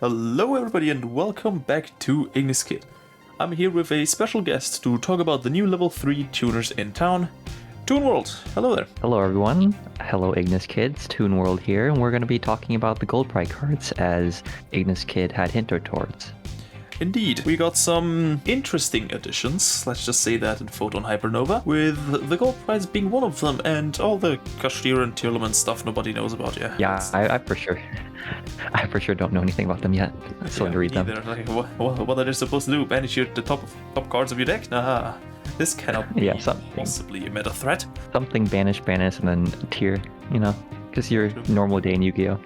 Hello everybody and welcome back to Igniskidd. I'm here with a special guest to talk about the new level 3 tuners in town, P.U.N. World. Hello there. Hello everyone. Hello Igniskids, P.U.N. World here, and we're going to be talking about the gold pride cards as Igniskidd had hinted towards. Indeed, we got some interesting additions, let's just say that in Photon Hypernova, with the gold prize being one of them and all the Kashtir and Tearlament stuff nobody knows about yet. Yeah, I for sure don't know anything about them yet. So to read them. Like, what are they supposed to do? Banish the top cards of your deck? Nah, this cannot be possibly a meta threat. Something banish, and then tier, just your normal day in Yu-Gi-Oh!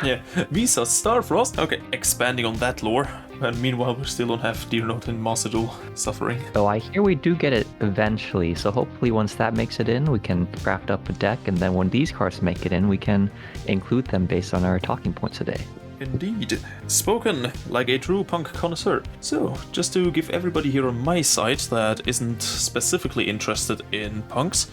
Yeah, Visa Starfrost. Okay, expanding on that lore. And meanwhile, we still don't have Deer Note and Master Duel suffering. So I hear we do get it eventually, so hopefully once that makes it in, we can craft up a deck, and then when these cards make it in, we can include them based on our talking points today. Indeed. Spoken like a true punk connoisseur. So, just to give everybody here on my side that isn't specifically interested in punks,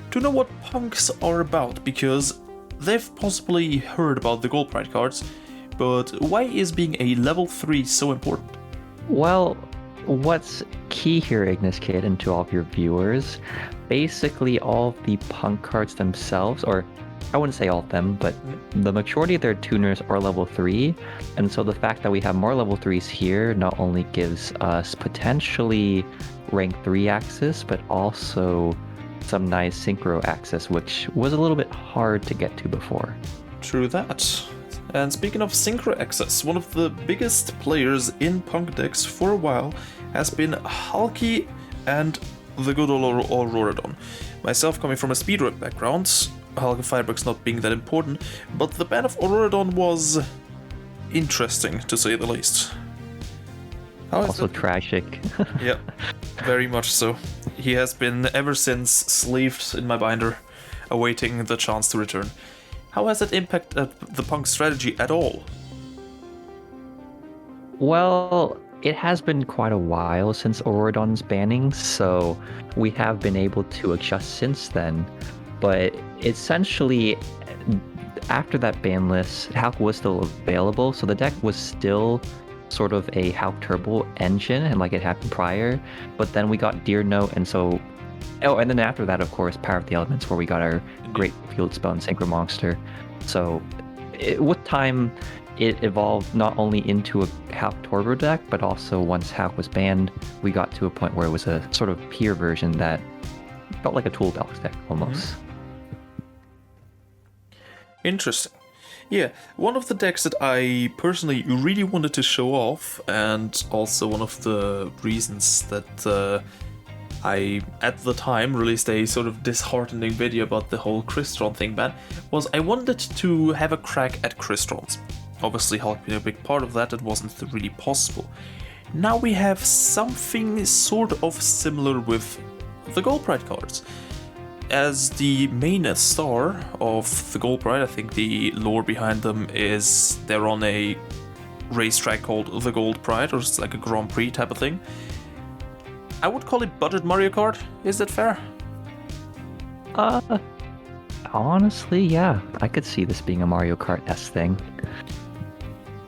to know what punks are about, because they've possibly heard about the gold pride cards, but why is being a level 3 so important? Well, what's key here, Igniskidd, and to all of your viewers, basically all of the punk cards themselves, or I wouldn't say all of them, but the majority of their tuners are level 3, and so the fact that we have more level 3s here not only gives us potentially rank 3 access, but also some nice synchro access, which was a little bit hard to get to before. True that. And speaking of synchro access, one of the biggest players in punk decks for a while has been Hulky and the good old Auroradon. Myself coming from a speedrun background, Hulky Firebricks not being that important, but the ban of Auroradon was interesting to say the least. Also tragic. Yeah, very much so. He has been ever since sleeved in my binder, awaiting the chance to return. How has that impacted the punk strategy at all? Well, it has been quite a while since Auroradon's banning, so we have been able to adjust since then. But essentially, after that ban list, Hulk was still available, so the deck was still sort of a Hulk Turbo engine, and like it happened prior. But then we got Deer Note, and so... Oh, and then after that, of course, Power of the Elements, where we got our great field spell and Synchro Monster. So, with time, it evolved not only into a Hulk Turbo deck, but also once Hulk was banned, we got to a point where it was a sort of peer version that felt like a toolbox deck, almost. Interesting. Yeah, one of the decks that I personally really wanted to show off, and also one of the reasons that I, at the time, released a sort of disheartening video about the whole Crystron thing ban, was I wanted to have a crack at Crystrons. Obviously, Hulk being a big part of that, it wasn't really possible. Now we have something sort of similar with the Gold Pride cards. As the main star of the Gold Pride, I think the lore behind them is they're on a racetrack called the Gold Pride, or it's like a Grand Prix type of thing. I would call it budget Mario Kart. Is that fair? Honestly, yeah. I could see this being a Mario Kart-esque thing.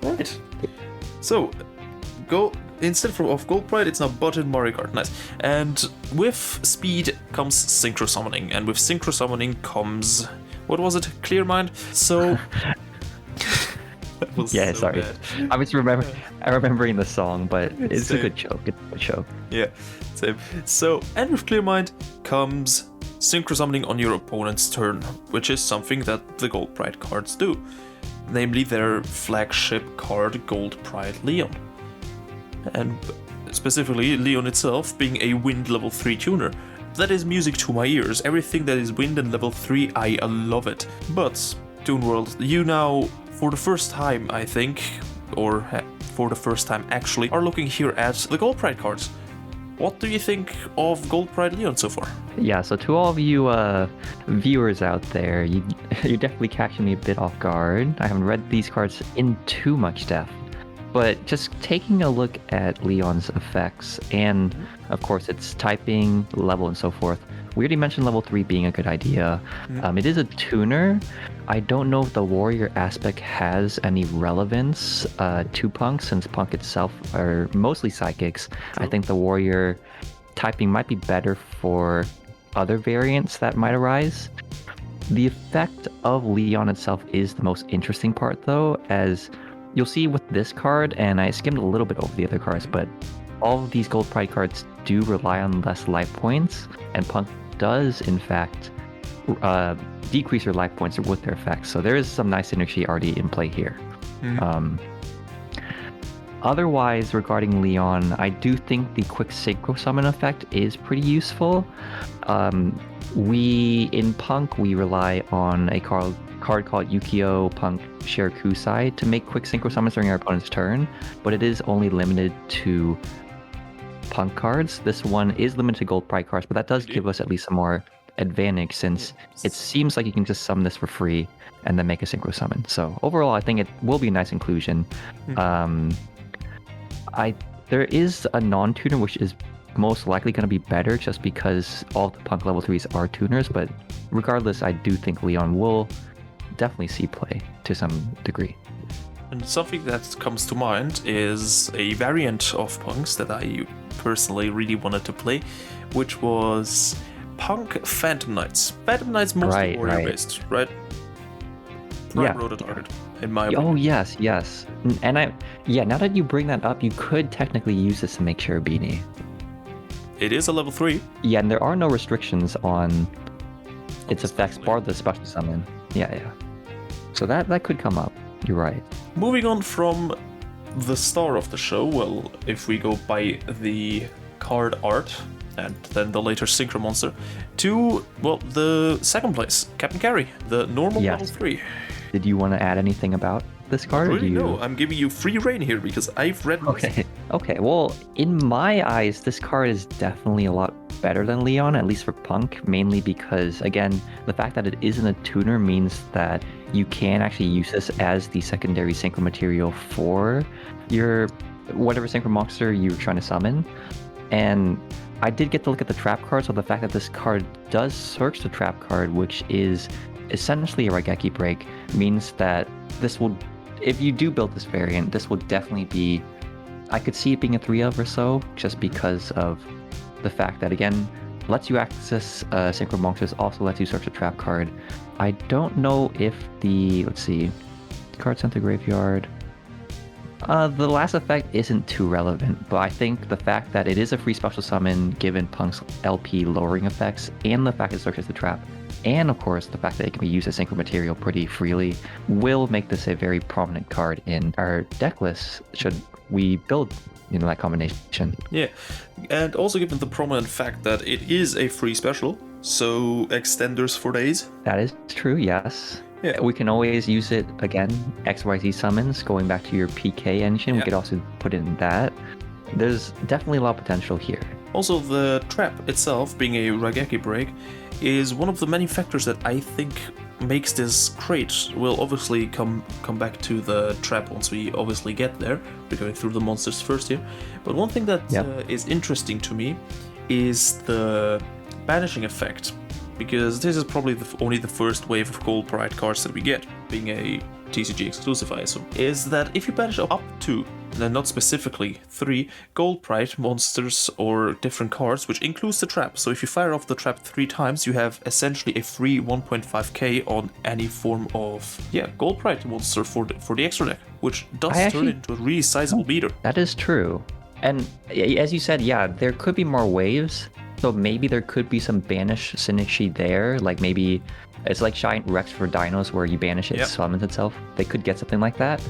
Right. So, instead of Gold Pride, it's now budget Mario Kart. Nice. And with speed comes Synchro Summoning, and with Synchro Summoning comes... What was it? Clear Mind? So... Yeah, so sorry. Bad. I'm just remembering the song, but it's a good joke. It's a good show. Yeah, same. So, and with Clear Mind comes Synchro Summoning on your opponent's turn, which is something that the Gold Pride cards do. Namely their flagship card, Gold Pride Leon. And specifically, Leon itself being a wind level 3 tuner. That is music to my ears. Everything that is wind and level 3, I love it. But, P.U.N. World, you now... for the first time, I think, or for the first time actually, are looking here at the Gold Pride cards. What do you think of Gold Pride Leon so far? Yeah, so to all of you viewers out there, you're definitely catching me a bit off guard. I haven't read these cards in too much depth, but just taking a look at Leon's effects and, of course, its typing, level, and so forth, We already mentioned level 3 being a good idea. It is a tuner. I don't know if the warrior aspect has any relevance to P.U.N.K, since P.U.N.K itself are mostly psychics. True. I think the warrior typing might be better for other variants that might arise. The effect of Leon itself is the most interesting part, though, as you'll see with this card, and I skimmed a little bit over the other cards, but all of these Gold Pride cards do rely on less life points, and P.U.N.K does, in fact, decrease your life points with their effects. So there is some nice synergy already in play here. Otherwise, regarding Leon, I do think the quick synchro summon effect is pretty useful. In P.U.N.K, we rely on a card called Yukio P.U.N.K Shirakusai to make quick synchro summons during our opponent's turn, but it is only limited to P.U.N.K cards. This one is limited to Gold Pride cards, but that does give us at least some more advantage, since it seems like you can just summon this for free and then make a synchro summon. So overall, I think it will be a nice inclusion. There is a non-tuner which is most likely going to be better, just because all the P.U.N.K level 3s are tuners, but regardless, I do think Leon will definitely see play to some degree. And something that comes to mind is a variant of P.U.N.Ks that I personally really wanted to play, which was P.U.N.K Phantom Knights. Phantom Knights mostly warrior based, right? Prime rotor target, in my opinion. Oh yes. And now that you bring that up, you could technically use this to make Cherubini. It is a level 3. Yeah, and there are no restrictions on its effects bar the special summon. Yeah. So that could come up. You're right. Moving on from the star of the show, well, if we go by the card art and then the later Synchro Monster, to, well, the second place, Captain Carrie, the normal level 3. Did you want to add anything about this card? Really, no, I'm giving you free reign here because I've read most. Okay, well, in my eyes, this card is definitely a lot better than Leon, at least for P.U.N.K, mainly because, again, the fact that it isn't a tuner means that you can actually use this as the secondary synchro material for your whatever synchro monster you're trying to summon. And I did get to look at the trap card, so the fact that this card does search the trap card, which is essentially a Raigeki break, means that this will, if you do build this variant, this will definitely be, I could see it being a 3-of or so, just because of the fact that, again, lets you access synchro monsters, also lets you search a trap card. I don't know if the, let's see, card sent to graveyard. The last effect isn't too relevant, but I think the fact that it is a free special summon, given P.U.N.K's LP lowering effects, and the fact it searches the trap, and of course the fact that it can be used as synchro material pretty freely, will make this a very prominent card in our deck list should we build that combination. Yeah, and also given the prominent fact that it is a free special, so extenders for days. That is true, yes. Yeah. We can always use it, again, XYZ summons, going back to your PK engine, we could also put in that. There's definitely a lot of potential here. Also, the trap itself, being a Raigeki break, is one of the many factors that I think makes this great. We'll obviously come back to the trap once we obviously get there. We're going through the monsters first here. But one thing that is interesting to me is the banishing effect, because this is probably only the first wave of Gold Pride cards that we get, being a TCG exclusive, I assume, is that if you banish up to, and not specifically 3, Gold Pride monsters or different cards, which includes the trap. So if you fire off the trap 3 times, you have essentially a free 1.5k on any form of Gold Pride monster for the extra deck, which does turn into a really sizable beater. That is true. And as you said, there could be more waves. So maybe there could be some banish synergy there, like maybe it's like Giant Rex for Dinos where you banish it, it summons itself. They could get something like that.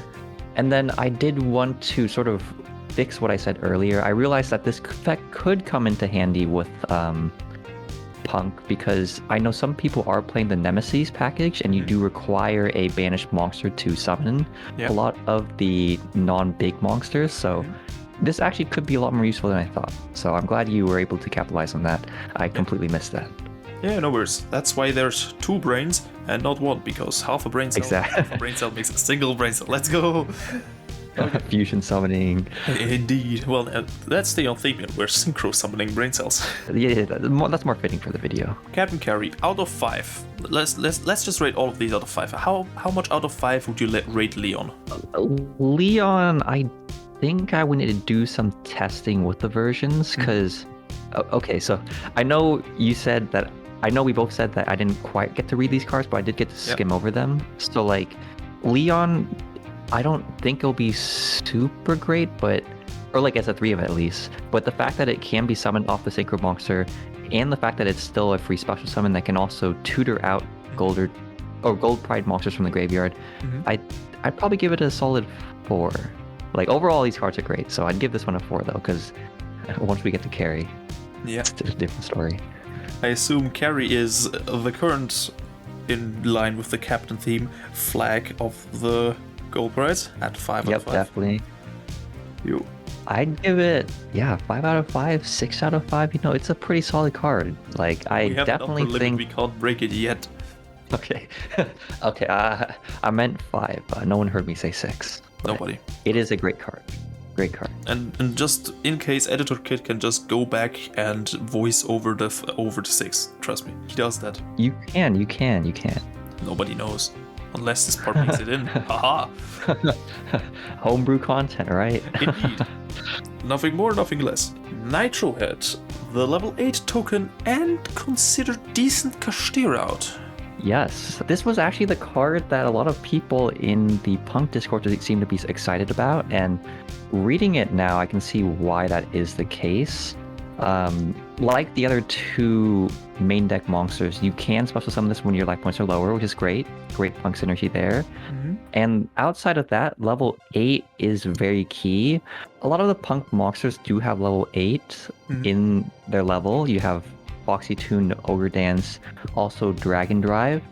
And then I did want to sort of fix what I said earlier. I realized that this effect could come into handy with P.U.N.K, because I know some people are playing the Nemesis package and you do require a banished monster to summon a lot of the non-big monsters. So this actually could be a lot more useful than I thought. So I'm glad you were able to capitalize on that. I completely missed that. Yeah, no worries. That's why there's 2 brains and not 1, because half a brain cell, half a brain cell makes a single brain cell. Let's go! Fusion summoning. Indeed. Well, that's the theme. We're synchro summoning brain cells. Yeah, that's more fitting for the video. Captain Carrie, out of 5. Let's just rate all of these out of 5. How much out of 5 would you rate Leon? Leon, I think I would need to do some testing with the versions because. Okay, so I know you said that. I know we both said that I didn't quite get to read these cards, but I did get to skim over them. So like, Leon, I don't think it'll be super great, or like as a 3 of it at least. But the fact that it can be summoned off the Synchro Monster, and the fact that it's still a free special summon that can also tutor out Gold Pride monsters from the graveyard, I'd probably give it a solid 4. Like overall, these cards are great, so I'd give this one a 4 though, because once we get to Carrie, it's a different story. I assume Carrie is the current, in line with the Captain theme, flag of the Gold Prize at 5 out of 5. Yep, definitely. You. I'd give it, 5 out of 5, 6 out of 5. You know, it's a pretty solid card. Like, I definitely think we can't break it yet. Okay, okay. I meant 5. No one heard me say 6. Nobody. It is a great card. Great card. And just in case, Editor Kid can just go back and voice over the 6. Trust me, he does that. You can. Nobody knows, unless this part makes it in. Haha. Homebrew content, right? Indeed. Nothing more, nothing less. Nitro Head, the level 8 token, and considered decent Kashtira out. Yes, this was actually the card that a lot of people in the P.U.N.K Discord seem to be excited about, and reading it now, I can see why that is the case. Like the other 2 main deck monsters, you can special summon this when your life points are lower, which is great. Great P.U.N.K synergy there. And outside of that, level 8 is very key. A lot of the P.U.N.K monsters do have level 8 in their level. You have Foxy Tune, Ogre Dance, also Dragon Drive.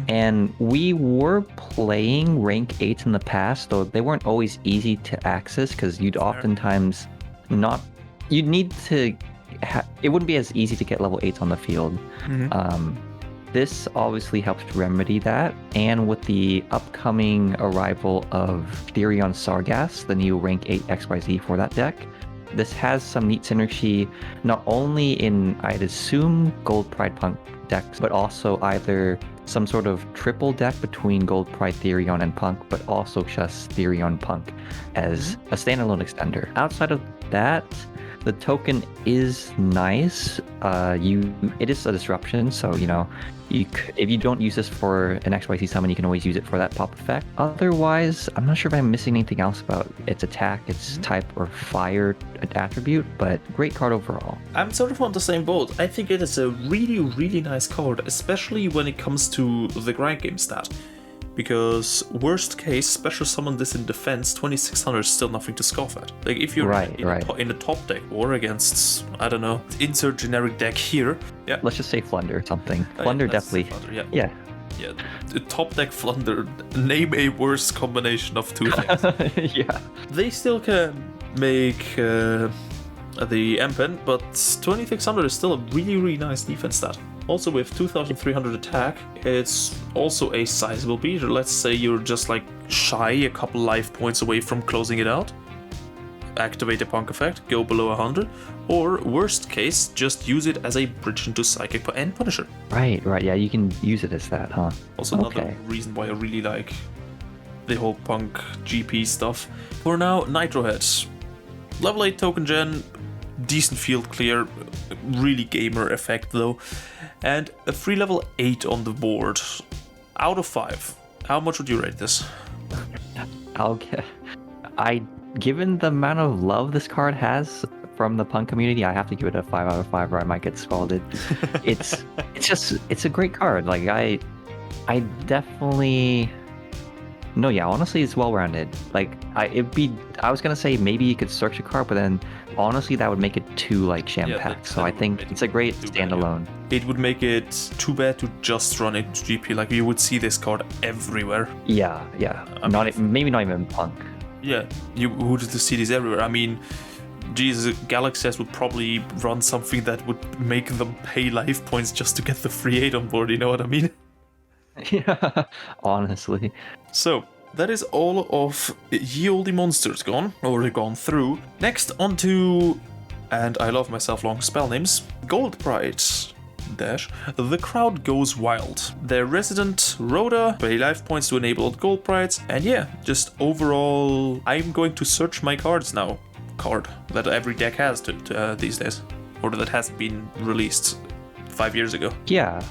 And we were playing rank 8s in the past, though they weren't always easy to access because you'd oftentimes you'd need to, it wouldn't be as easy to get level 8s on the field. This obviously helps to remedy that, and with the upcoming arrival of Therion Sargass, the new rank 8 XYZ for that deck, this has some neat synergy, not only in, I'd assume, Gold Pride P.U.N.K decks, but also either some sort of triple deck between Gold Pride Therion and P.U.N.K, but also just Therion P.U.N.K as a standalone extender. Outside of that, the token is nice. It is a disruption, so you know, if you don't use this for an XYZ summon, you can always use it for that pop effect. Otherwise, I'm not sure if I'm missing anything else about its attack, its type, or fire attribute, but great card overall. I'm sort of on the same boat. I think it is a really, really nice card, especially when it comes to the grind game stat. Because worst case, special summon this in defense, 2600 is still nothing to scoff at. Like if you're in a top deck war against, I don't know, insert generic deck here. Yeah. Let's just say Flunder or something. Flunder definitely. Flunder, yeah. The top deck Flunder, name a worse combination of 2 things. Yeah. They still can make the M-Pen, but 2600 is still a really, really nice defense stat. Also with 2300 attack, it's also a sizable beater. Let's say you're just like shy a couple life points away from closing it out. Activate a P.U.N.K effect, go below 100, or worst case, just use it as a bridge into Psychic and Punisher. Right, yeah, you can use it as that, huh? Also another reason why I really like the whole P.U.N.K GP stuff. For now, Nitro Head. Level 8 token gen, decent field clear, really gamer effect though, and a free level 8 on the board. Out of 5, how much would you rate this? Given the amount of love this card has from the P.U.N.K community, I have to give it a 5 out of 5 or I might get scalded. It's a great card. Like I definitely. No, yeah, honestly, it's well-rounded. Like, I was gonna say maybe you could search a card, but then honestly, that would make it too like jam-packed. So I think it's a great standalone. It would make it too bad to just run it GP. Like you would see this card everywhere. Yeah. Maybe not even P.U.N.K. Yeah, you would see this everywhere. I mean, Jesus, Galaxias would probably run something that would make them pay life points just to get the free 8 on board. You know what I mean? Yeah, honestly. So, that is all of ye olde monsters gone, already gone through. Next onto, and I love myself long spell names, Gold Pride. Dash, the crowd goes wild. Their resident Rhoda, pay life points to enable gold prides, and yeah, just overall, I'm going to search my cards now. Card that every deck has these days, or that has been released 5 years ago. Yeah,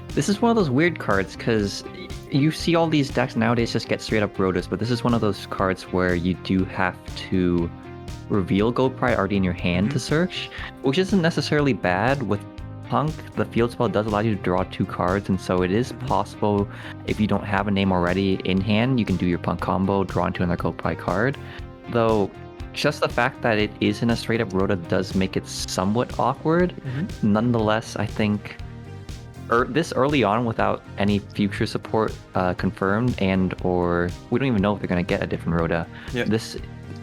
this is one of those weird cards because you see all these decks nowadays just get straight up Rhodas, but this is one of those cards where you do have to reveal gold pride already in your hand to search, which isn't necessarily bad. With P.U.N.K, the field spell does allow you to draw 2 cards, and so it is possible if you don't have a name already in hand, you can do your P.U.N.K combo, draw into another gold pride card. Though, just the fact that it isn't a straight up Rhoda does make it somewhat awkward. Nonetheless, I think this early on without any future support confirmed, and or we don't even know if they're going to get a different Rhoda, this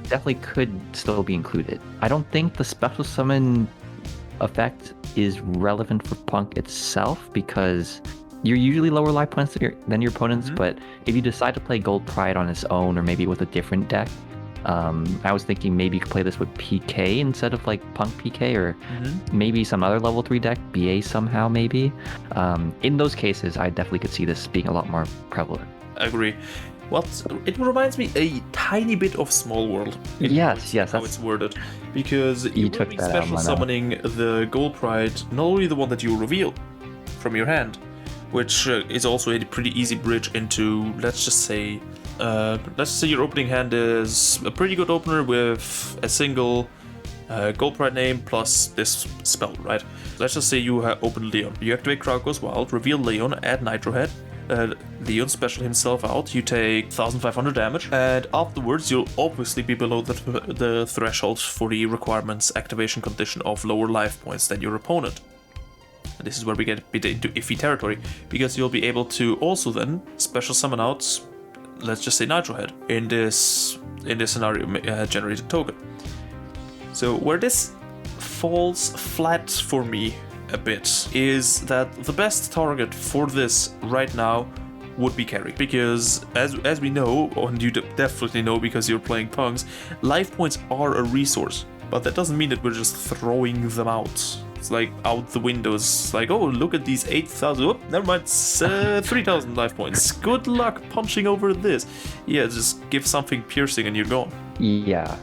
definitely could still be included. I don't think the special summon effect is relevant for P.U.N.K itself because you're usually lower life points than your opponents, but if you decide to play Gold Pride on its own or maybe with a different deck, I was thinking maybe you could play this with PK instead of like P.U.N.K PK, or maybe some other level 3 deck, BA somehow maybe. In those cases, I definitely could see this being a lot more prevalent. I agree. It reminds me a tiny bit of Small World. Yes, how it's worded, because you will be special summoning the Gold Pride, not only the one that you reveal from your hand, which is also a pretty easy bridge into, let's just say your opening hand is a pretty good opener with a single Gold Pride name plus this spell, right? Let's just say you open Leon. You activate Crowd Goes Wild, reveal Leon, add Nitro Head. Leon special himself out, you take 1500 damage, and afterwards you'll obviously be below the threshold for the requirements activation condition of lower life points than your opponent. And this is where we get a bit into iffy territory, because you'll be able to also then special summon out, let's just say Nitro Head, in this scenario generated token. So where this falls flat for me a bit is that the best target for this right now would be Carrie, because as we know, and you definitely know because you're playing P.U.N.Ks, life points are a resource, but that doesn't mean that we're just throwing them out. It's like out the window. It's like, oh, look at these 8,000. Oh, never mind, 3,000 life points. Good luck punching over this. Yeah, just give something piercing and you're gone. Yeah,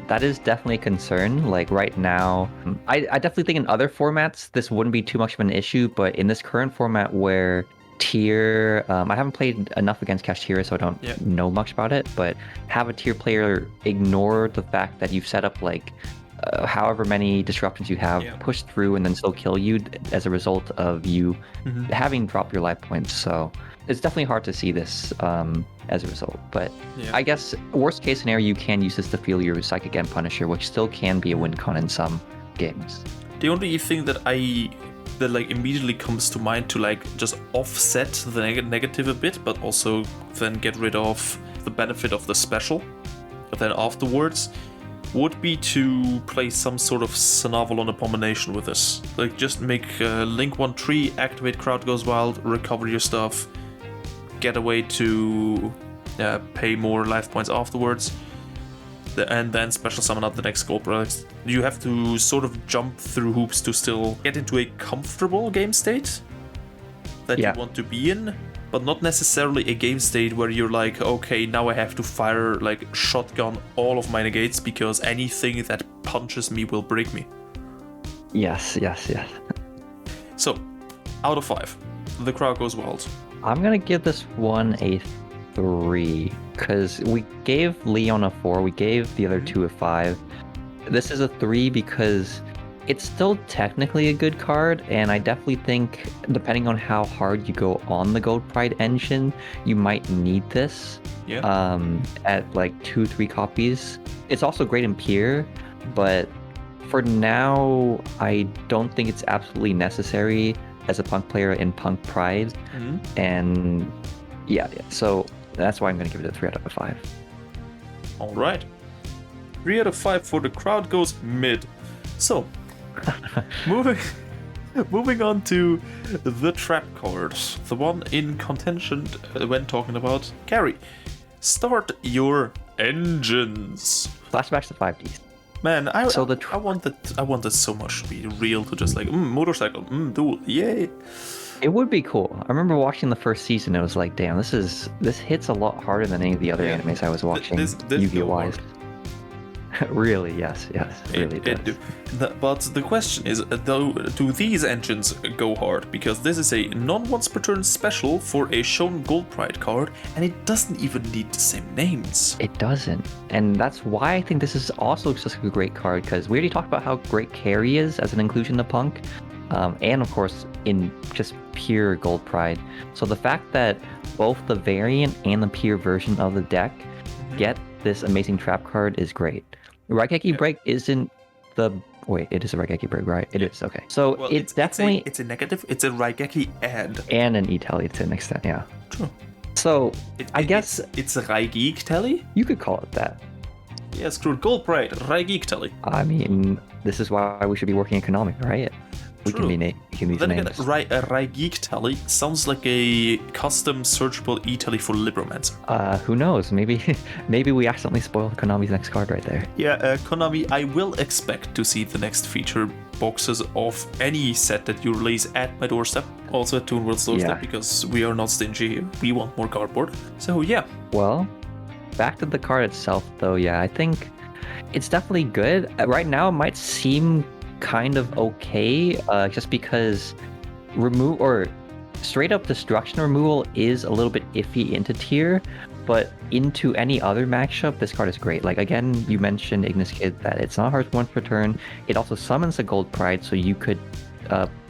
that is definitely a concern. Like right now, I definitely think in other formats this wouldn't be too much of an issue, but in this current format where tier, I haven't played enough against Kashtira, so I don't know much about it, but have a tier player ignore the fact that you've set up like however many disruptions you have, push through and then still kill you as a result of you having dropped your life points. So it's definitely hard to see this as a result. But I guess worst case scenario, you can use this to feel your Psychic and Punisher, which still can be a win con in some games. The only thing that like immediately comes to mind to like just offset the negative a bit, but also then get rid of the benefit of the special, but then afterwards, would be to play some sort of Sanavalon Abomination with this. Like just make Link 1 tree, activate Crowd Goes Wild, recover your stuff, get away to pay more life points afterwards, and then special summon out the next gold product. You have to sort of jump through hoops to still get into a comfortable game state that you want to be in, but not necessarily a game state where you're like, okay, now I have to fire like shotgun all of my negates because anything that punches me will break me. Yes. So, out of 5, the Crowd Goes Wild. I'm gonna give this one a 3 because we gave Leon a 4, we gave the other 2 a 5. This is a 3 because it's still technically a good card, and I definitely think depending on how hard you go on the Gold Pride engine, you might need this at like 2-3 copies. It's also great in Pier, but for now, I don't think it's absolutely necessary as a P.U.N.K player in P.U.N.K Pride. And so that's why I'm going to give it a 3 out of 5. All right. 3 out of 5 for the Crowd Goes Mid. So, moving on to the trap card, the one in contention when talking about Carrie. start your engines. Flashbacks to 5Ds. Man, I wanted so much to be real, to just like, motorcycle, duel, yay. It would be cool. I remember watching the first season. It was like, damn, this hits a lot harder than any of the other animes I was watching. Yu-Gi-Oh! Wise. Really, yes, really does. But the question is, do these engines go hard? Because this is a non-once per turn special for a shown Gold Pride card, and it doesn't even need the same names. It doesn't, and that's why I think this is also just a great card, because we already talked about how great Carrie is as an inclusion to P.U.N.K, and of course in just pure Gold Pride. So the fact that both the variant and the pure version of the deck get this amazing trap card is great. Raigeki Break isn't the... Wait, it is a Raigeki Break, right? It is, okay. So well, it's definitely... It's a negative, it's a Raigeki add. And an E-Tally to an extent, yeah. True. So, I guess... It's a Raigeki-Tally? You could call it that. Yeah, screw Gold Pride, Raigeki-Tally. I mean, this is why we should be working economic, right? We can use then names. Again, Raigeki-Tally sounds like a custom searchable E-Tally for Libromancer. Who knows? Maybe we accidentally spoiled Konami's next card right there. Yeah, Konami, I will expect to see the next feature boxes of any set that you release at my doorstep. Also at Toon World's doorstep, because we are not stingy here. We want more cardboard. So yeah. Well, back to the card itself though, yeah, I think it's definitely good. Right now it might seem kind of okay, just because straight up destruction removal is a little bit iffy into tier, but into any other matchup, this card is great. Like again, you mentioned Igniskidd, that it's not hard once per turn. It also summons a Gold Pride, so you could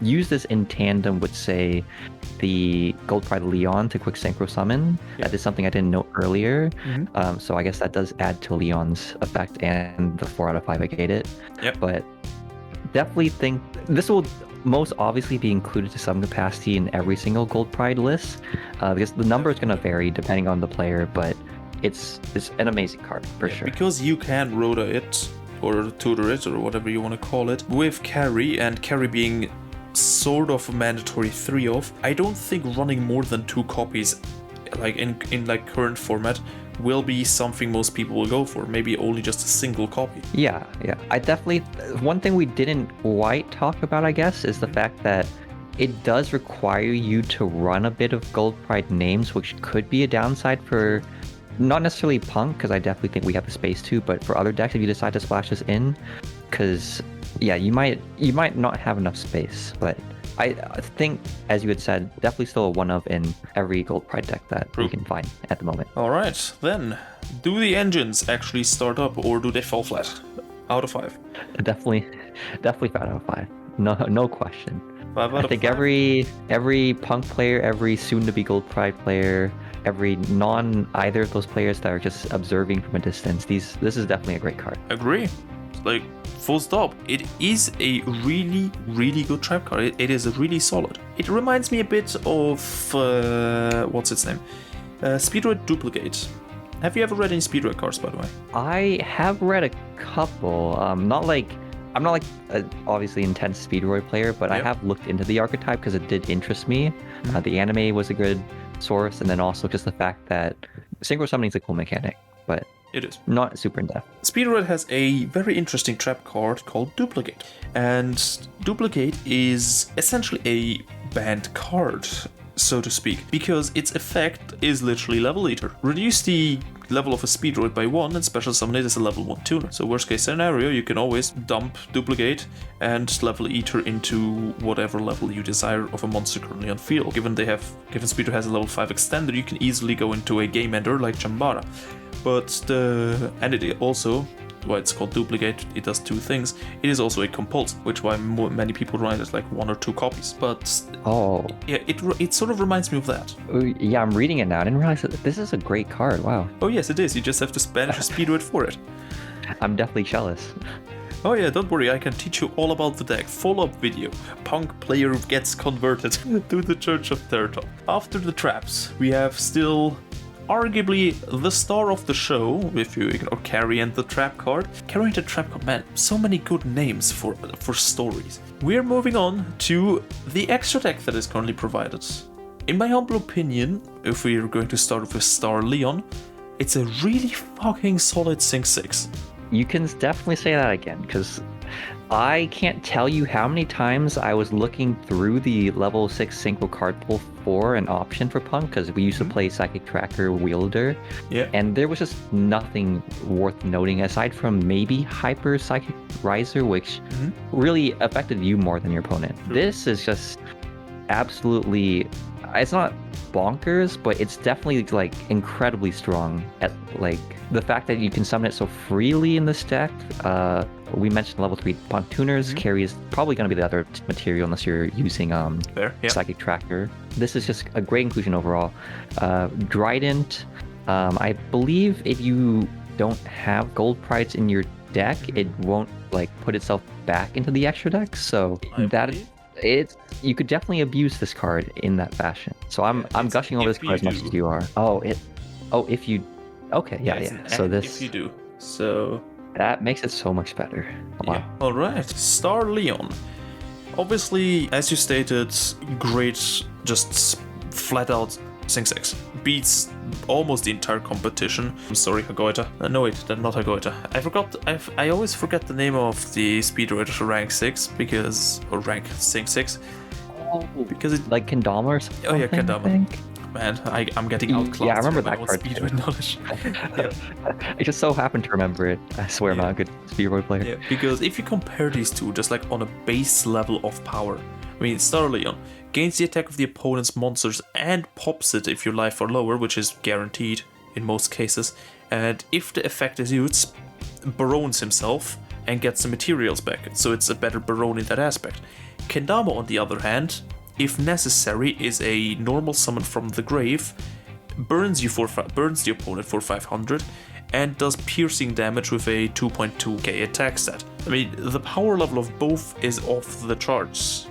use this in tandem with, say, the Gold Pride Leon to quick synchro summon. Yeah. That is something I didn't know earlier. So I guess that does add to Leon's effect and the 4 out of 5 I gate it. Yep. But definitely think this will most obviously be included to some capacity in every single Gold Pride list, because the number is going to vary depending on the player, but it's an amazing card for sure. Because you can Rota it, or tutor it, or whatever you want to call it, with Carrie, and Carrie being sort of a mandatory 3-off, I don't think running more than 2 copies, like in like current format, will be something most people will go for. Maybe only just a single copy. Yeah. I definitely... One thing we didn't quite talk about, I guess, is the fact that it does require you to run a bit of Gold Pride names, which could be a downside for not necessarily P.U.N.K, because I definitely think we have the space to, but for other decks if you decide to splash this in, because yeah, you might not have enough space. But I think, as you had said, definitely still a one-of in every Gold Pride deck that we can find at the moment. Alright, then, do the engines actually start up, or do they fall flat? Out of 5? Definitely 5 out of 5. No question. 5 out of 5? I think every P.U.N.K player, every soon-to-be Gold Pride player, every either of those players that are just observing from a distance, this is definitely a great card. Agree. Like, full stop. It is a really, really good trap card. It is really solid. It reminds me a bit of what's its name? Speedroid Duplicate. Have you ever read any Speedroid cards, by the way? I have read a couple. I'm not like a obviously intense Speedroid player, but I have looked into the archetype because it did interest me. The anime was a good source, and then also just the fact that synchro summoning is a cool mechanic, but it is not super in depth. Speedroid has a very interesting trap card called Duplicate, and Duplicate is essentially a banned card, so to speak, because its effect is literally level eater. Reduce the level of a Speedroid by 1 and special summon it as a level 1 tuner. So worst case scenario, you can always dump Duplicate and level eater into whatever level you desire of a monster currently on field. Given Speedroid has a level 5 extender, you can easily go into a game ender like Chambara. And it also, why it's called Duplicate, it does 2 things. It is also a compulse, which why many people run it as like 1 or 2 copies. But yeah, it sort of reminds me of that. Yeah, I'm reading it now. I didn't realize that this is a great card. Wow. Oh yes, it is. You just have to banish a Speedroid for it. I'm definitely jealous. Oh yeah, don't worry, I can teach you all about the deck. Follow-up video. P.U.N.K player gets converted to the Church of Turtle. After the traps, we have still arguably the star of the show, if you ignore Carrie and the trap card. Carrie and the trap card, man, so many good names for stories. We're moving on to the extra deck that is currently provided. In my humble opinion, if we're going to start with Star Leon, it's a really fucking solid Sync 6. You can definitely say that again, because I can't tell you how many times I was looking through the level 6 synchro card pool for an option for P.U.N.K, because we used to play Psychic Tracker Wielder, and there was just nothing worth noting aside from maybe Hyper Psychic Riser, which really affected you more than your opponent. This is just absolutely, it's not bonkers, but it's definitely like incredibly strong. At like the fact that you can summon it so freely in this deck. We mentioned level 3 Pontooners. Carrie is probably going to be the other material unless you're using Psychic Tracker. This is just a great inclusion overall. Drident, I believe if you don't have gold prides in your deck, it won't like put itself back into the extra deck. So you could definitely abuse this card in that fashion. So I'm gushing over this card as much as you are. If you So this, if you do, so that makes it so much better. Wow. Yeah. All right, Star Leon. Obviously, as you stated, great, just flat out Sync 6. Beats almost the entire competition. I'm sorry, Hagoita. No, wait, not Hagoita. I always forget the name of the speedrunner for rank 6 or rank Sync 6. Because it like Kendama or something. Oh yeah, Kendama. Man, I'm getting outclassed. Yeah, I remember that card. Speedrun knowledge. I just so happened to remember it. I swear I'm not a good speedrun player. Yeah, because if you compare these two, just like on a base level of power, I mean, Star Leon gains the attack of the opponent's monsters and pops it if your life are lower, which is guaranteed in most cases. And if the effect is used, Barones himself and gets some materials back, so it's a better Barone in that aspect. Kendama, on the other hand, if necessary, is a normal summon from the grave, burns the opponent for 500, and does piercing damage with a 2.2k attack stat. I mean, the power level of both is off the charts.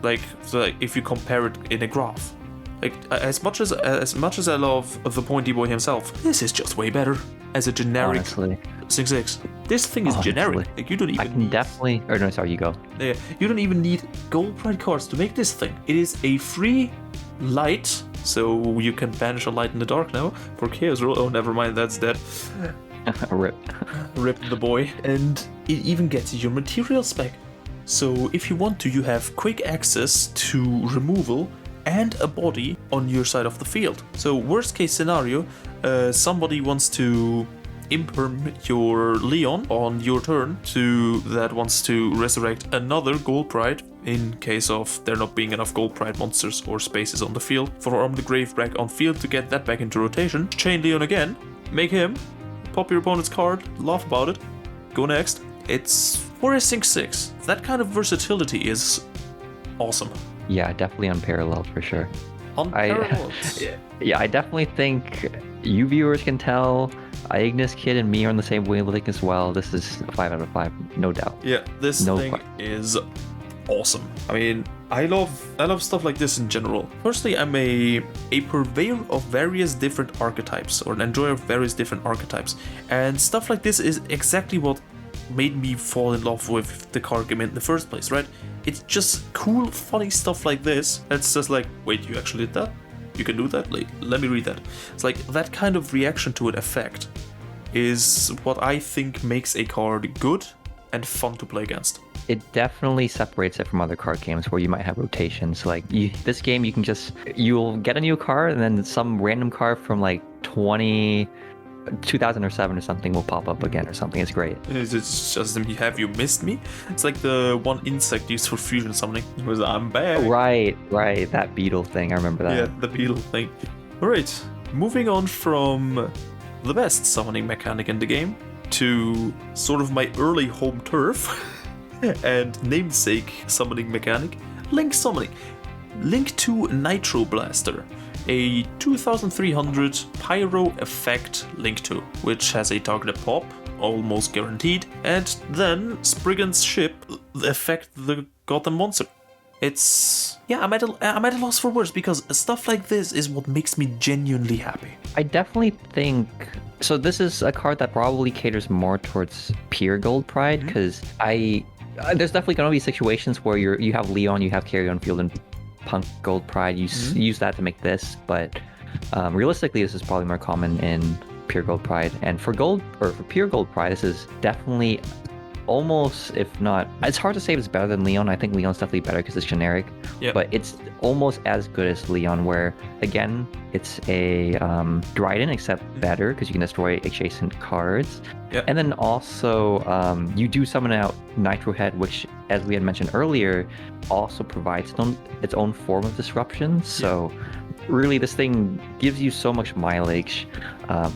Like if you compare it in a graph. Like as much as I love the Pointy Boy himself, this is just way better as a generic Sync 6. This thing is generic. Like you don't even. I can definitely. Or no, sorry, you go. Yeah, you don't even need gold pride cards to make this thing. It is a free light, so you can banish a light in the dark now for Chaos Roll. Oh, never mind, that's dead. Rip. Rip the boy. And it even gets your materials back. So if you want to, you have quick access to removal and a body on your side of the field. So worst case scenario, somebody wants to imperm your Leon on your turn that wants to resurrect another gold pride in case of there not being enough gold pride monsters or spaces on the field. For Arm the Grave back on field to get that back into rotation. Chain Leon again, make him, pop your opponent's card, laugh about it, go next. It's for a Sync 6. That kind of versatility is awesome. Yeah, definitely unparalleled for sure. Unparalleled. I definitely think you viewers can tell Igniskidd and me are on the same wavelength as well. This is a 5 out of 5, no doubt. Yeah, this thing is awesome. I mean, I love stuff like this in general. Firstly, I'm a purveyor of various different archetypes, or an enjoyer of various different archetypes, and stuff like this is exactly what made me fall in love with the card game in the first place, right? It's just cool, funny stuff like this. That's just like, wait, you actually did that? You can do that? Like, let me read that. It's like that kind of reaction to an effect is what I think makes a card good and fun to play against. It definitely separates it from other card games where you might have rotations. Like this game, you'll get a new card and then some random card from like 2007 or something will pop up again or something. It's great. It's just, have you missed me? It's like the one insect used for fusion summoning. It was, I'm back. Right. That beetle thing. I remember that. Yeah, the beetle thing. Alright, moving on from the best summoning mechanic in the game to sort of my early home turf and namesake summoning mechanic, Link summoning. Link to Nitro Blaster, a 2300 pyro effect Link 2, which has a targeted pop, almost guaranteed, and then Spriggan's ship affect the goddamn monster. It's... yeah, I'm at a loss for words, because stuff like this is what makes me genuinely happy. I definitely think... so this is a card that probably caters more towards pure gold pride, because there's definitely going to be situations where you have Leon, you have Carrie on field, and P.U.N.K gold pride, use that to make this, but realistically this is probably more common in Pure Gold Pride. And for Pure Gold Pride, this is definitely almost, if not, it's hard to say if it's better than Leon. I think Leon's definitely better because it's generic. Yeah. But it's almost as good as Leon, where again, it's a Dryden, except better because you can destroy adjacent cards. Yeah. And then also, you do summon out Nitro Head, which, as we had mentioned earlier, also provides its own form of disruption. So really, this thing gives you so much mileage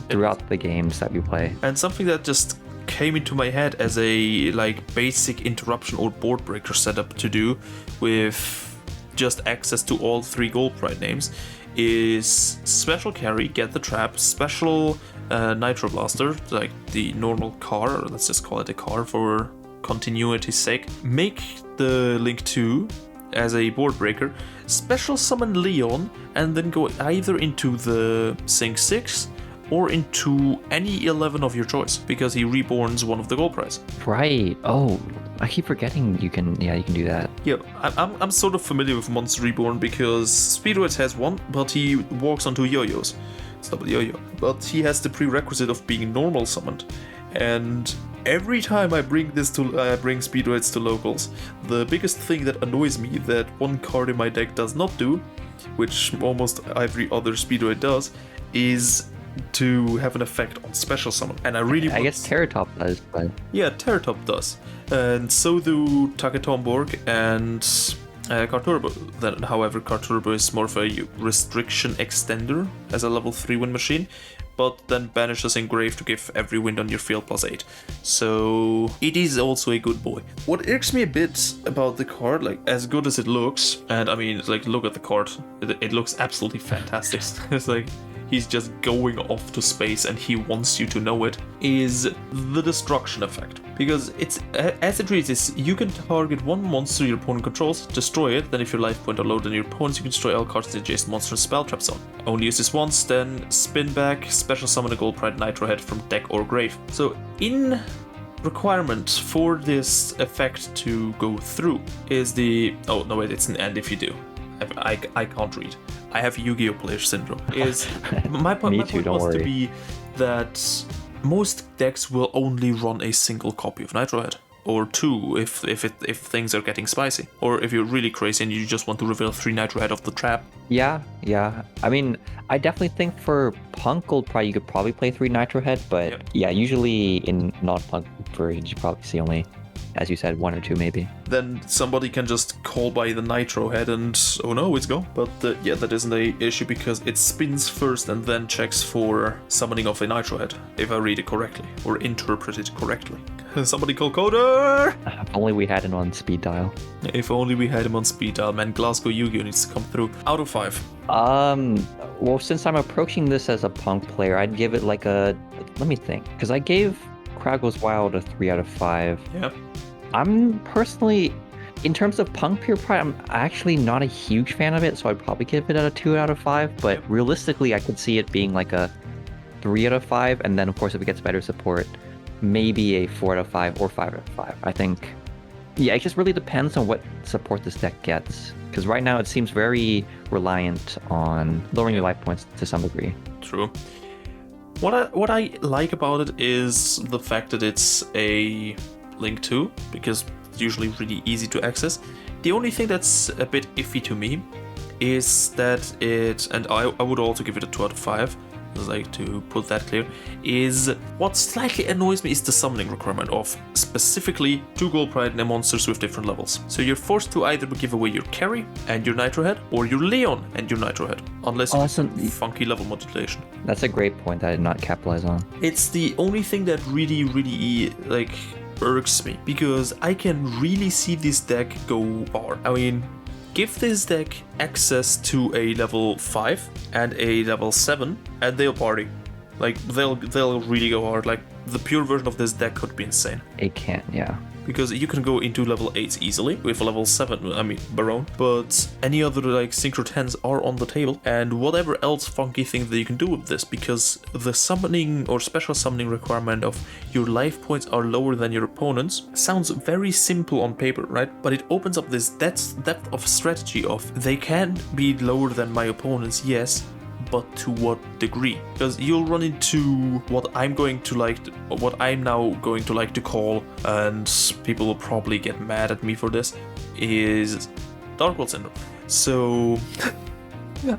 throughout the games that we play. And something that just came into my head as a basic interruption or board breaker setup to do with just access to all 3 Gold Pride names is special Carrie, get the trap, special Nitro Blaster, like the normal car, or let's just call it a car for continuity's sake, make the Link 2 as a board breaker, special summon Leon, and then go either into the Sync 6 or into any 11 of your choice, because he reborns one of the Gold Prize. Right. Oh, I keep forgetting you can do that. Yeah, I'm sort of familiar with Monster Reborn because Speedoids has one, but he walks onto yo-yos. It's double yo-yo. But he has the prerequisite of being normal summoned. And every time I bring Speedoids to locals, the biggest thing that annoys me that one card in my deck does not do, which almost every other Speedoid does, is to have an effect on special summon. And I guess Terratop does, but yeah, Terratop does, and so do Taketomborg and Carturbo. Then, however, Carturbo is more of a restriction extender as a level 3 win machine, but then banishes Engrave to give every wind on your field +8. So it is also a good boy. What irks me a bit about the card, as good as it looks, and I mean, look at the card, it looks absolutely fantastic. It's he's just going off to space and he wants you to know it, is the destruction effect. Because it's, as it reads, is you can target one monster your opponent controls, destroy it, then if your life point are lower than your opponent's, you can destroy all cards in the adjacent monster and spell trap zone. Only use this once, then spin back, special summon a Gold Pride Nitro Head from deck or grave. So in requirement for this effect to go through is the, oh no wait, it's an and if you do. I can't read. I have Yu-Gi-Oh! Player syndrome. My point was to be that most decks will only run a single copy of Nitro Head, or 2 if things are getting spicy, or if you're really crazy and you just want to reveal 3 Nitro Head off the trap. Yeah. I mean, I definitely think for Punk Gold Pride you could probably play 3 Nitro Head, but yeah, usually in non-Punk versions you probably see only, as you said, 1 or 2 maybe. Then somebody can just call by the Nitro Head and, oh no, it's gone. But yeah, that isn't a issue because it spins first and then checks for summoning of a Nitro Head, if I read it correctly, or interpret it correctly. Somebody call Coder! If only we had him on speed dial. If only we had him on speed dial, man. Glasgow Yu-Gi-Oh! Needs to come through. Out of 5. Well, since I'm approaching this as a Punk player, I'd give it like a, let me think, because I gave Crowd Goes Wild a 3 out of 5. Yeah. I'm personally, in terms of Punk Pure Pride, I'm actually not a huge fan of it, so I'd probably give it a 2 out of 5, but realistically I could see it being like a 3 out of 5, and then of course if it gets better support, maybe a 4 out of 5 or 5 out of 5. I think, yeah, it just really depends on what support this deck gets, because right now it seems very reliant on lowering your life points to some degree. True. What I like about it is the fact that it's a Link 2, because it's usually really easy to access. The only thing that's a bit iffy to me is that it, and I would also give it a 2 out of 5, like to put that clear, is what slightly annoys me is the summoning requirement of specifically 2 Gold Pride and monsters with different levels. So you're forced to either give away your Carrie and your Nitro Head, or your Leon and your Nitro Head, unless you have funky level modulation. That's a great point that I did not capitalize on. It's the only thing that really irks me, because I can really see this deck go far. I mean, give this deck access to a level 5 and a level 7 and they'll party. They'll really go hard. The pure version of this deck could be insane. It can, yeah. Because you can go into level 8s easily with a level 7, I mean, Baron, but any other Synchro 10s are on the table, and whatever else funky thing that you can do with this, because the summoning or special summoning requirement of your life points are lower than your opponent's sounds very simple on paper, right? But it opens up this depth of strategy of they can be lower than my opponent's, yes, but to what degree? Because you'll run into what I'm now going to like to call, and people will probably get mad at me for this, is Dark World syndrome. So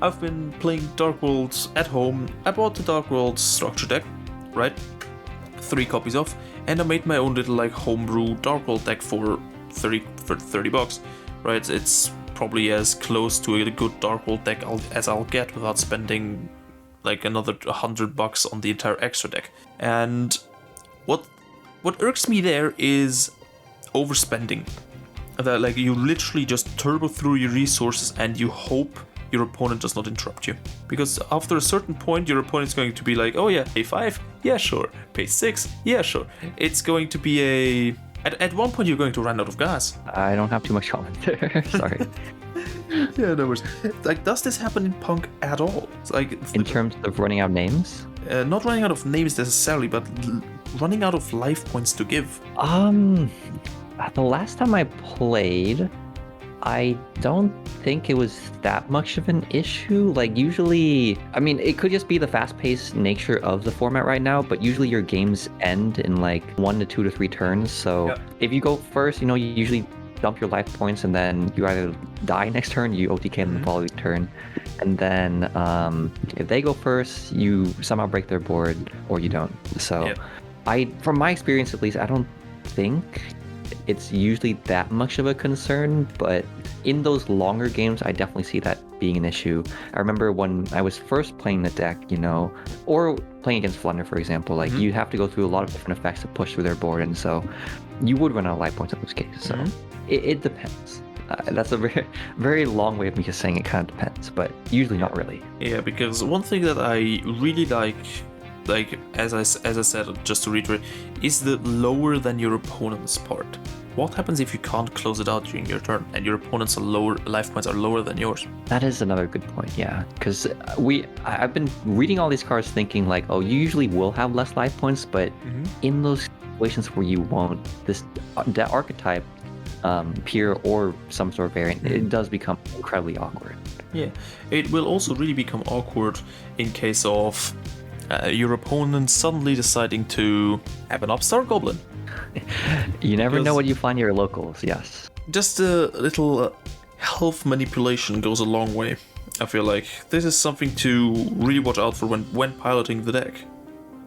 I've been playing Dark World at home. I bought the Dark World structure deck, right? 3 copies of, and I made my own little like homebrew Dark World deck for $30, right? It's probably as close to a good Dark World deck as I'll get without spending like another $100 on the entire extra deck. And what irks me there is overspending. That like you literally just turbo through your resources and you hope your opponent does not interrupt you. Because after a certain point, your opponent's going to be like, oh yeah, pay 5? Yeah, sure. Pay 6? Yeah, sure. It's going to be At one point, you're going to run out of gas. I don't have too much comment there. Sorry. Yeah, no worries. Like, does this happen in P.U.N.K at all? It's like in terms of running out names? Not running out of names necessarily, but running out of life points to give. The last time I played, I don't think it was that much of an issue. Like usually, I mean, it could just be the fast-paced nature of the format right now, but usually your games end in like 1 to 2 to 3 turns. So if you go first, you usually dump your life points and then you either die next turn, you OTK them the following turn. And then if they go first, you somehow break their board or you don't. So from my experience at least, I don't think it's usually that much of a concern, but in those longer games, I definitely see that being an issue. I remember when I was first playing the deck, or playing against Flunder, for example, like you have to go through a lot of different effects to push through their board, and so you would run out of life points in those cases. So it depends. That's a very, very long way of me just saying it kind of depends, but usually not really. Yeah, because one thing that I really like as I said, just to reiterate, is the lower than your opponent's part. What happens if you can't close it out during your turn and your opponent's life points are lower than yours? That is another good point, yeah. Because I've been reading all these cards thinking like, oh, you usually will have less life points, but in those situations where you won't, that archetype, peer or some sort of variant, it does become incredibly awkward. Yeah, it will also really become awkward in case of your opponent suddenly deciding to have an Upstart Goblin. You never know what you find your locals, yes. Just a little health manipulation goes a long way. I feel like this is something to really watch out for when piloting the deck.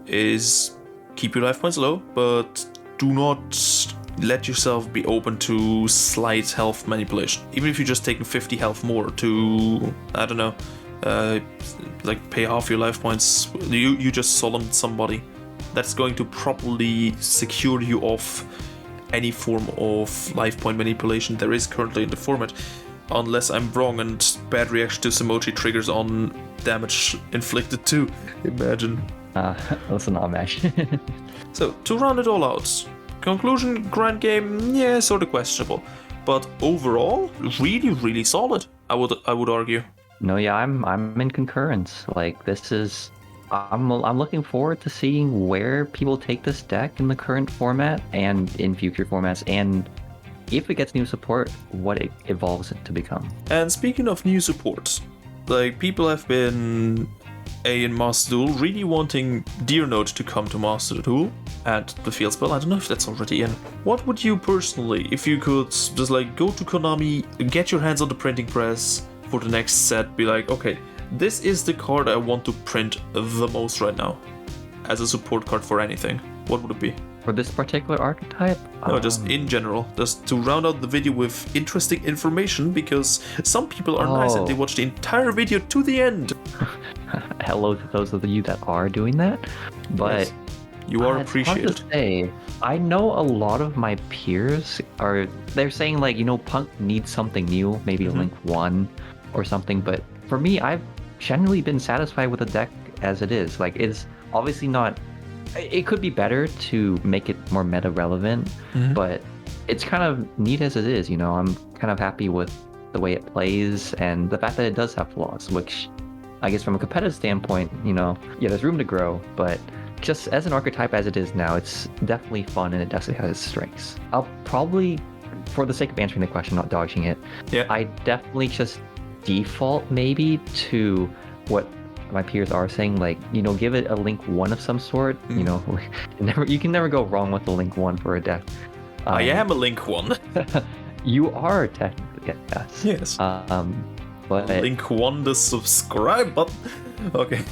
Is keep your life points low, but do not let yourself be open to slight health manipulation. Even if you're just taking 50 health more to, I don't know, like pay half your life points, you just solemn somebody. That's going to properly secure you off any form of life point manipulation there is currently in the format, unless I'm wrong and bad reaction to Samochi triggers on damage inflicted too. Imagine. Listen, not imagine. So to round it all out, conclusion, grind game, yeah, sort of questionable, but overall, really, really solid. I would argue. No, yeah, I'm in concurrence. Like this is. I'm looking forward to seeing where people take this deck in the current format and in future formats, and if it gets new support, what it evolves it to become. And speaking of new supports, like people have been in Master Duel really wanting Deer Note to come to Master Duel and the field spell. I don't know if that's already in. What would you personally, if you could just like go to Konami, get your hands on the printing press for the next set, be like, okay, this is the card I want to print the most right now as a support card for anything. What would it be? For this particular archetype? No, just in general. Just to round out the video with interesting information, because some people are nice and they watch the entire video to the end. Hello to those of you that are doing that. But yes, you are appreciated. It's hard to say. I know a lot of my peers they're saying like, P.U.N.K needs something new, maybe Link 1 or something, but for me, I've generally been satisfied with the deck as it is. Like, it's obviously not. It could be better to make it more meta relevant, but it's kind of neat as it is. I'm kind of happy with the way it plays and the fact that it does have flaws, which I guess from a competitive standpoint, there's room to grow. But just as an archetype as it is now, it's definitely fun and it definitely has its strengths. I'll probably, for the sake of answering the question, not dodging it, I definitely just default maybe to what my peers are saying, like, give it a Link 1 of some sort. You can never go wrong with a Link 1 for a deck. I am a Link 1. You are technically, yes. Yes. But Link 1 the subscribe button. Okay.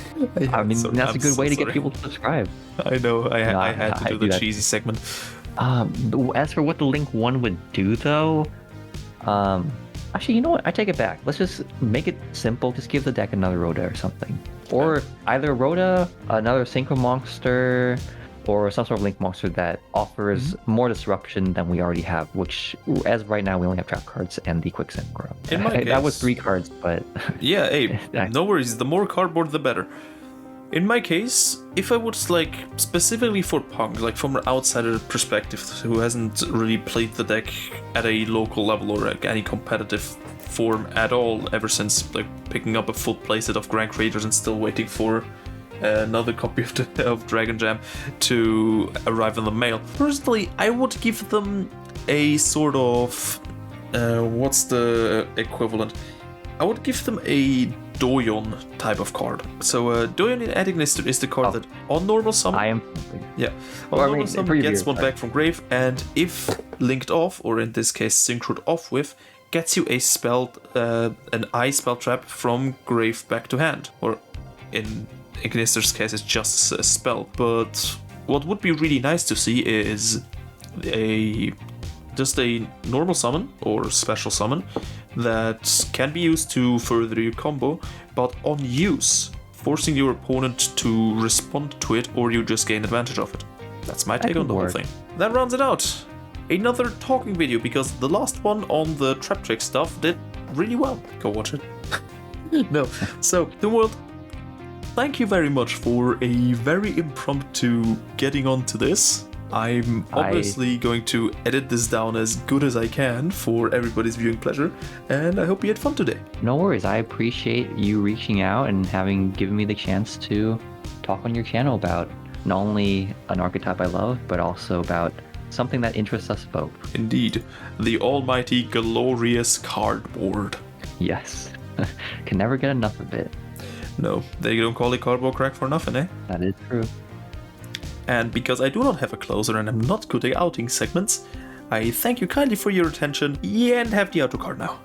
I mean, that's a good way to get people to subscribe. I know. I had to do the cheesy segment. As for what the Link 1 would do, though, actually, you know what? I take it back. Let's just make it simple. Just give the deck another Rhoda or something. Or either Rhoda, another Synchro Monster, or some sort of Link monster that offers more disruption than we already have, which, as of right now, we only have trap cards and the Quick Synchro. In my case, that was 3 cards, but... Yeah, hey, no worries. The more cardboard, the better. In my case, if I would, specifically for P.U.N.K, from an outsider perspective who hasn't really played the deck at a local level or any competitive form at all ever since, picking up a full playset of Grand Creators and still waiting for another copy of Dragon Jam to arrive in the mail. Personally, I would give them a sort of... what's the equivalent? I would give them a Doyon type of card. So Doyon in Igniskidd is the card that on normal summon... I am... Yeah. On normal summon gets one back from grave, and if linked off, or in this case synchroed off with, gets you a spell, an ice spell trap from grave back to hand. Or in Igniskidd's case, it's just a spell. But what would be really nice to see is just a normal summon or special summon that can be used to further your combo, but on use, forcing your opponent to respond to it, or you just gain advantage of it. That's my take on the whole thing. That rounds it out. Another talking video, because the last one on the trap trick stuff did really well. Go watch it. No. So, the world, thank you very much for a very impromptu getting onto this. I'm obviously going to edit this down as good as I can for everybody's viewing pleasure, and I hope you had fun today. No worries. I appreciate you reaching out and having given me the chance to talk on your channel about not only an archetype I love, but also about something that interests us both. Indeed. The almighty glorious cardboard. Yes. Can never get enough of it. No, they don't call it cardboard crack for nothing, eh? That is true. And because I do not have a closer and I'm not good at outing segments, I thank you kindly for your attention and have the outro card now.